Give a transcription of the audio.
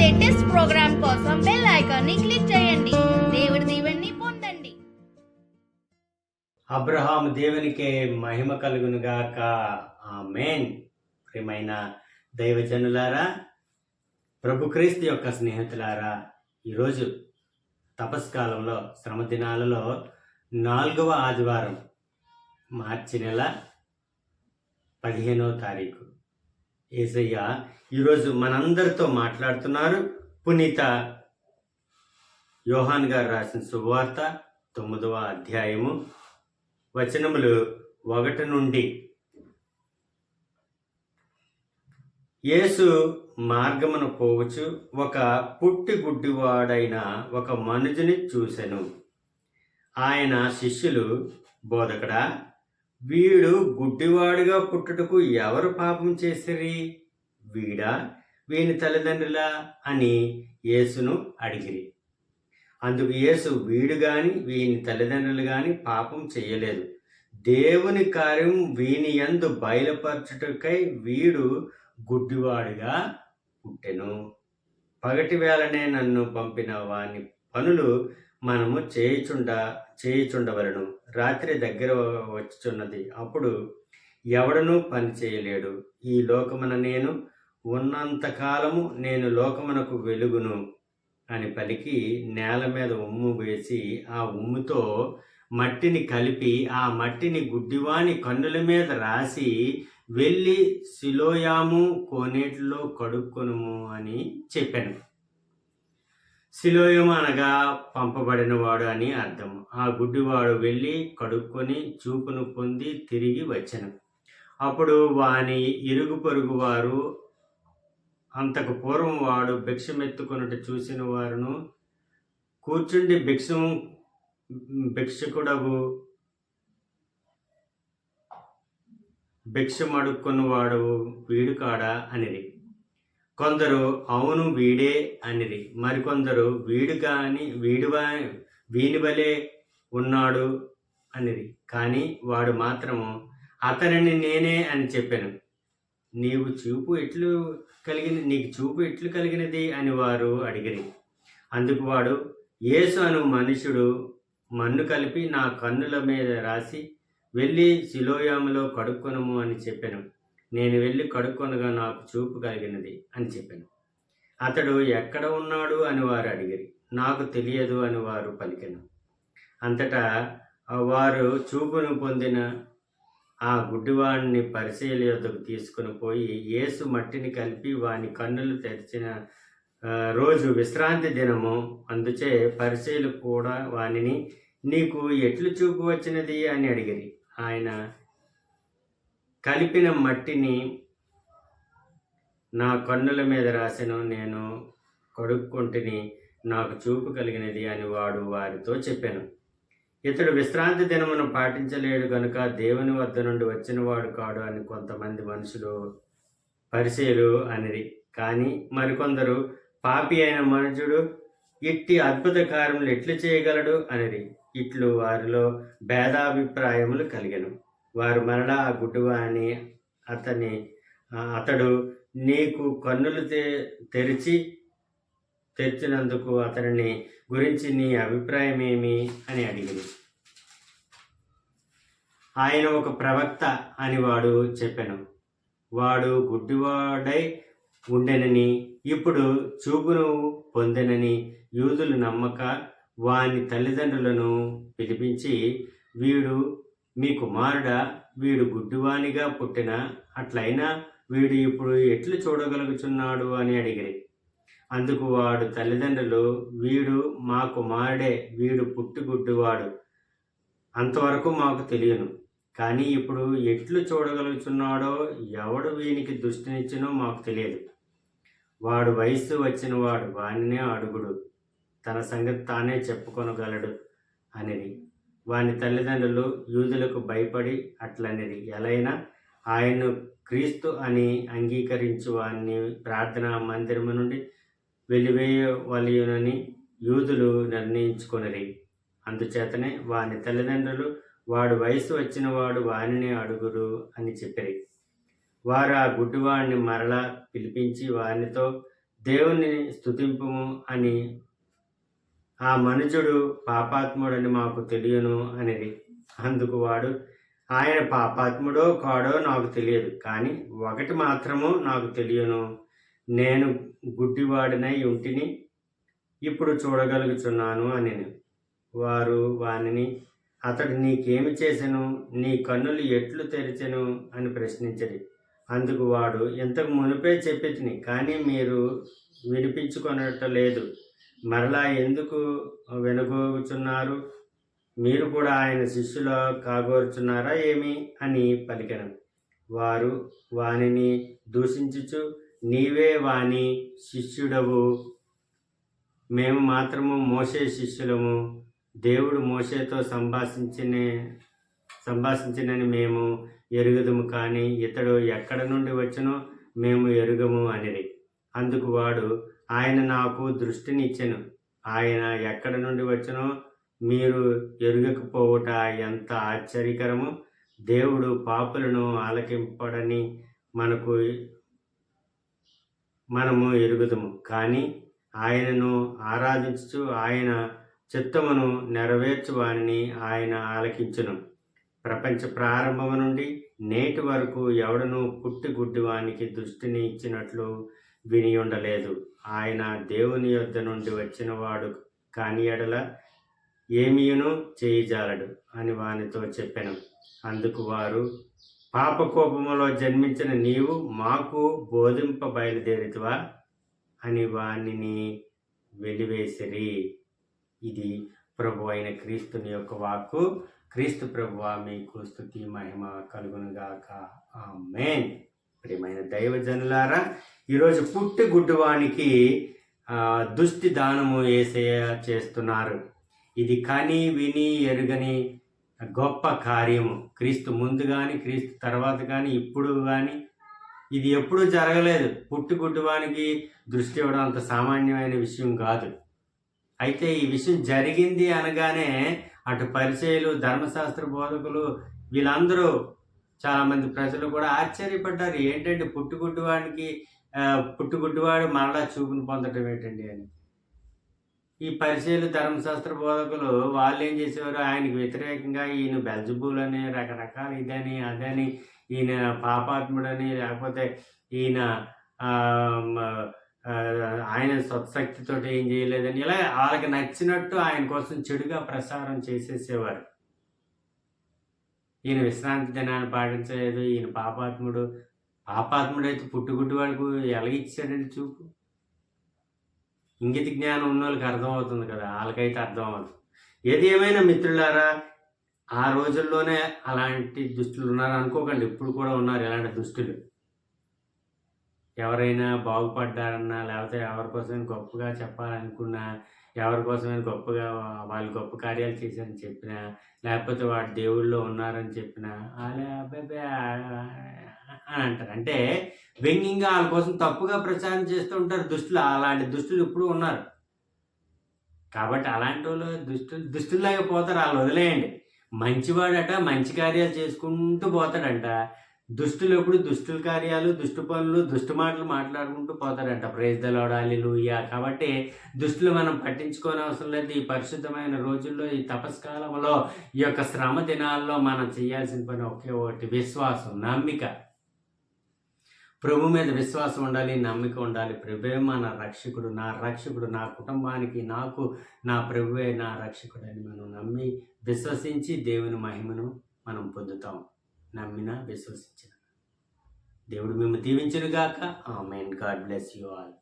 Latest programme కోసం bell icon ని click చేయండి. దేవుడి దీవెనని పొందండి. అబ్రహాము దేవునికే మహిమ కలుగును గాక. ఆమేన్. ప్రియమైన దైవజనులారా, ప్రభు క్రీస్తు యొక్క స్నేహితులారా, ఈరోజు తపస్కాలంలో శ్రమ దినాలలో 4వ ఆదివారం, మార్చి నెల 15వ తారీఖు. యేసయ్య ఈరోజు మనందరితో మాట్లాడుతున్నారు. పునీత యోహాన్ గారు రాసిన శుభవార్త 9వ అధ్యాయము వచనములు 1 నుండి. యేసు మార్గమును పోవచ్చు ఒక పుట్టి గుడ్డివాడైన ఒక మనుజుని చూసెను. ఆయన శిష్యులు, బోధకుడా, వీడు గుడ్డివాడుగా పుట్టుటకు ఎవరు పాపం చేసిరి, వీడా వీని తల్లిదండ్రులా అని యేసును అడిగిరి. అందుకు యేసు, వీడు గాని వీని తల్లిదండ్రులు గాని పాపం చేయలేదు, దేవుని కార్యం వీని యందు బయలుపరచుటకై వీడు గుడ్డివాడుగా పుట్టెను. పగటి వేళనే నన్ను పంపిన వాని పనులు మనము చేయుచుండవలను. రాత్రి దగ్గర వచ్చుచున్నది, అప్పుడు ఎవడనూ పని చేయలేడు. ఈ లోకమున నేను ఉన్నంతకాలము నేను లోకమునకు వెలుగును అని పలికి నేల మీద ఉమ్ము వేసి ఆ ఉమ్ముతో మట్టిని కలిపి ఆ మట్టిని గుడ్డివాని కన్నుల మీద రాసి, వెళ్ళి సిలోయాము కోనేటిలో కడుక్కొనుము అని చెప్పాను. సిలోయము అనగా పంపబడినవాడు అని అర్థం. ఆ గుడ్డివాడు వెళ్ళి కడుక్కొని చూపును పొంది తిరిగి వచ్చెను. అప్పుడు వాని ఇరుగు పొరుగు వారు, అంతకు పూర్వం వాడు భిక్షమెత్తుకొనుట చూసిన వారును, కూర్చుండి భిక్షకుడవు భిక్షమడుక్కున్నవాడు వీడు కాడా అనిరి. కొందరు అవును వీడే అనిరి. మరికొందరు వీని వలె ఉన్నాడు అనిరి. కానీ వాడు మాత్రము అతనిని నేనే అని చెప్పాను. నీకు చూపు ఎట్లు కలిగినది అని వారు అడిగిరి. అందుకు వాడు, యేసు అను మనుషుడు మన్ను కలిపి నా కన్నుల మీద రాసి, వెళ్ళి సిలోయాములో కడుక్కొనుము అని చెప్పాను. నేను వెళ్ళి కడుక్కొనగా నాకు చూపు కలిగినది అని చెప్పాను. అతడు ఎక్కడ ఉన్నాడు అని వారు అడిగిరి. నాకు తెలియదు అని వారు పలికెను. అంతటా వారు చూపును పొందిన ఆ గుడ్డివాడిని పరిసయ్యుల యొద్దకు తీసుకుని పోయి, యేసు మట్టిని కలిపి వాని కన్నులు తెరిచిన రోజు విశ్రాంతి దినము, అందుచే పరిసయ్యులు కూడా వానిని, నీకు ఎట్లు చూపు వచ్చినది అని అడిగిరి. ఆయన, కలిపిన మట్టిని నా కన్నుల మీద రాసెను, నేను కడుక్కొంటిని, నాకు చూపు కలిగినది అని వాడు వారితో చెప్పాను. ఇతడు విశ్రాంతి దినమును పాటించలేడు గనుక దేవుని వద్ద నుండి వచ్చినవాడు కాడు అని కొంతమంది మనుషులు పరిసయ్యులు అనిరి. కానీ మరికొందరు, పాపి అయిన మనుషుడు ఇట్టి అద్భుత కార్యములు ఎట్లు చేయగలడు అనిరి. ఇట్లు వారిలో భేదాభిప్రాయములు కలిగెను. వారు మరలా ఆ గుడ్డివాని అతడు నీకు కన్నులు తెరిచినందుకు అతనిని గురించి నీ అభిప్రాయం ఏమి అని అడిగింది. ఆయన ఒక ప్రవక్త అని వాడు చెప్పాను. వాడు గుడ్డివాడై ఉండెనని, ఇప్పుడు చూపును పొందెనని యూదులు నమ్మక వాని తల్లిదండ్రులను పిలిపించి, వీడు మీ కుమారుడా, వీడు గుడ్డివానిగా పుట్టిన, అట్లయినా వీడు ఇప్పుడు ఎట్లు చూడగలుగుచున్నాడు అని అడిగిరి. అందుకు వాడు తల్లిదండ్రులు, వీడు మా కుమారుడే, వీడు పుట్టి గుడ్డివాడు, అంతవరకు మాకు తెలియను. కానీ ఇప్పుడు ఎట్లు చూడగలుగుచున్నాడో, ఎవడు వీనికి దృష్టినిచ్చినో మాకు తెలియదు. వాడు వయస్సు వచ్చిన వాడు, వానినే అడుగుడు, తన సంగతి తానే చెప్పుకొనగలడు అనిరి. వాని తల్లిదండ్రులు యూదులకు భయపడి అట్లనిరి. ఎలైనా ఆయన్ను క్రీస్తు అని అంగీకరించు వారిని ప్రార్థనా మందిరము నుండి వెలివేయవలయునని యూదులు నిర్ణయించుకొనిరి. అందుచేతనే వాని తల్లిదండ్రులు, వాడు వయసు వచ్చిన వాడు వానిని అడుగురు అని చెప్పిరి. వారు ఆ గుడ్డివాడిని మరలా పిలిపించి వానితో, దేవుని స్తుతింపుము అని ఆ మనుజుడు పాపాత్ముడని మాకు తెలియను అనేది. అందుకు వాడు, ఆయన పాపాత్ముడో కాడో నాకు తెలియదు, కానీ ఒకటి మాత్రము నాకు తెలియను, నేను గుడ్డివాడినై ఉంటిని, ఇప్పుడు చూడగలుగుచున్నాను అనెను. వారు వానిని, అతడు నీకేమి చేసెను, నీ కన్నులు ఎట్లు తెరిచెను అని ప్రశ్నించరి. అందుకు వాడు, ఇంతకు మునిపే చెప్పితిని, కానీ మీరు వినిపించుకొనట్లేదు, మరలా ఎందుకు వినగోగుచున్నారు? మీరు కూడా ఆయన శిష్యులు కాగోరుచున్నారా ఏమి అని పలికెను. వారు వానిని దూషించుచు, నీవే వాని శిష్యుడవు, మేము మాత్రము మోషే శిష్యులము, దేవుడు మోషేతో సంభాషించినని మేము ఎరుగుదము, కానీ ఇతడు ఎక్కడ నుండి వచ్చనో మేము ఎరుగము అనిరి. అందుకు వాడు, ఆయన నాకు దృష్టినిచ్చెను, ఆయన ఎక్కడ నుండి వచ్చనో మీరు ఎరుగకపోవుట ఎంత ఆశ్చర్యకరము. దేవుడు పాపులను ఆలకింపడని మనము ఎరుగుదము, కానీ ఆయనను ఆరాధించుచు ఆయన చిత్తమును నెరవేర్చు వానిని ఆయన ఆలకించును. ప్రపంచ ప్రారంభము నుండి నేటి వరకు ఎవడను పుట్టి గుడ్డివానికి దృష్టిని ఇచ్చినట్లు విని ఉండలేదు. ఆయన దేవుని యొద్ద నుండి వచ్చిన వాడు కాని ఎడల ఏమీయును చేయజాలడు అని వానితో చెప్పెను. అందుకు వారు, పాపకోపములో జన్మించిన నీవు మాకు బోధింప బయలుదేరితివా అని వానిని వెలివేసిరి. ఇది ప్రభు అయిన క్రీస్తుని యొక్క వాక్కు. క్రీస్తు ప్రభువా మీకు స్తుతి మహిమ కలుగునుగాక. ఆమేన్. ప్రియమైన దైవజనులారా, ఈరోజు పుట్టి గుడ్డివానికి దుష్టి దానము యేసయ్య చేస్తున్నారు. ఇది కని విని ఎరుగని గొప్ప కార్యము. క్రీస్తు ముందు కానీ, క్రీస్తు తర్వాత కానీ, ఇప్పుడు కానీ ఇది ఎప్పుడూ జరగలేదు. పుట్టి గుడ్డివానికి దృష్టి ఇవ్వడం అంత సామాన్యమైన విషయం కాదు. అయితే ఈ విషయం జరిగింది అనగానే అటు పరిచయులు, ధర్మశాస్త్ర బోధకులు, వీళ్ళందరూ చాలామంది ప్రజలు కూడా ఆశ్చర్యపడ్డారు. ఏంటంటే పుట్టుగుడ్డివాడు మరలా చూపును పొందటం ఏంటండి అని. ఈ పరిచయులు, ధర్మశాస్త్ర బోధకులు వాళ్ళు ఏం చేసేవారు, ఆయనకు వ్యతిరేకంగా ఈయన బెల్జబూలని, రకరకాల ఇదని అదని, ఈయన పాపాత్ముడని, లేకపోతే ఈయన ఆయన సత్శక్తితో ఏం చేయలేదని, ఇలా వాళ్ళకి నచ్చినట్టు ఆయన కోసం చెడుగా ప్రసారం చేసేసేవారు. ఈయన విశ్రాంతి దినాన్ని పాటించలేదు, ఈయన పాపాత్ముడైతే పుట్టుగుడ్డి వాడికి ఎలాగిచ్చాడండి చూపు. ఇంగిత జ్ఞానం ఉన్న వాళ్ళకి అర్థమవుతుంది కదా, వాళ్ళకైతే అర్థం అవుతుంది. ఏది ఏమైనా మిత్రులారా, ఆ రోజుల్లోనే అలాంటి దుష్టులు ఉన్నారు అనుకోకండి, ఇప్పుడు కూడా ఉన్నారు ఇలాంటి దుష్టులు. ఎవరైనా బాగుపడ్డారన్నా, లేకపోతే ఎవరి కోసమైనా గొప్పగా చెప్పాలనుకున్నా, ఎవరి కోసమైనా గొప్పగా వాళ్ళు గొప్ప కార్యాలు చేశారని చెప్పినా, లేకపోతే వాడు దేవుళ్ళో ఉన్నారని చెప్పినా వాళ్ళే అబ్బాయి అని అంటారు. అంటే వ్యంగ్యంగా వాళ్ళ కోసం తప్పుగా ప్రచారం చేస్తూ ఉంటారు దుష్టులు. అలాంటి దుష్టులు ఇప్పుడు ఉన్నారు. కాబట్టి అలాంటి వాళ్ళు దుష్టుల్లాగా పోతారు. వాళ్ళు వదిలేయండి. మంచివాడట మంచి కార్యాలు చేసుకుంటూ పోతాడంట. దుష్టులు ఎప్పుడు దుష్టుల కార్యాలు, దుష్టు పనులు, దుష్టు మాటలు మాట్లాడుకుంటూ పోతాడంట. ప్రైజ్ ద లార్డ్, హల్లెలూయా. కాబట్టి దుష్టులు మనం పట్టించుకోని అవసరం లేదు. ఈ పరిశుద్ధమైన రోజుల్లో, ఈ తపస్కాలంలో, ఈ యొక్క శ్రమ దినాల్లో మనం చేయాల్సిన పని ఒకే ఒకటి, విశ్వాసం, నమ్మిక. ప్రభు మీద విశ్వాసం ఉండాలి, నమ్మిక ఉండాలి. ప్రభువే మన రక్షకుడు, నా రక్షకుడు, నా కుటుంబానికి, నాకు నా ప్రభువే నా రక్షకుడు అని మనం నమ్మి విశ్వసించి దేవుని మహిమను మనం పొందుతాం. నమ్మిన, విశ్వసించిన దేవుడు మేము దీవించునుగాక. Amen. God bless you all.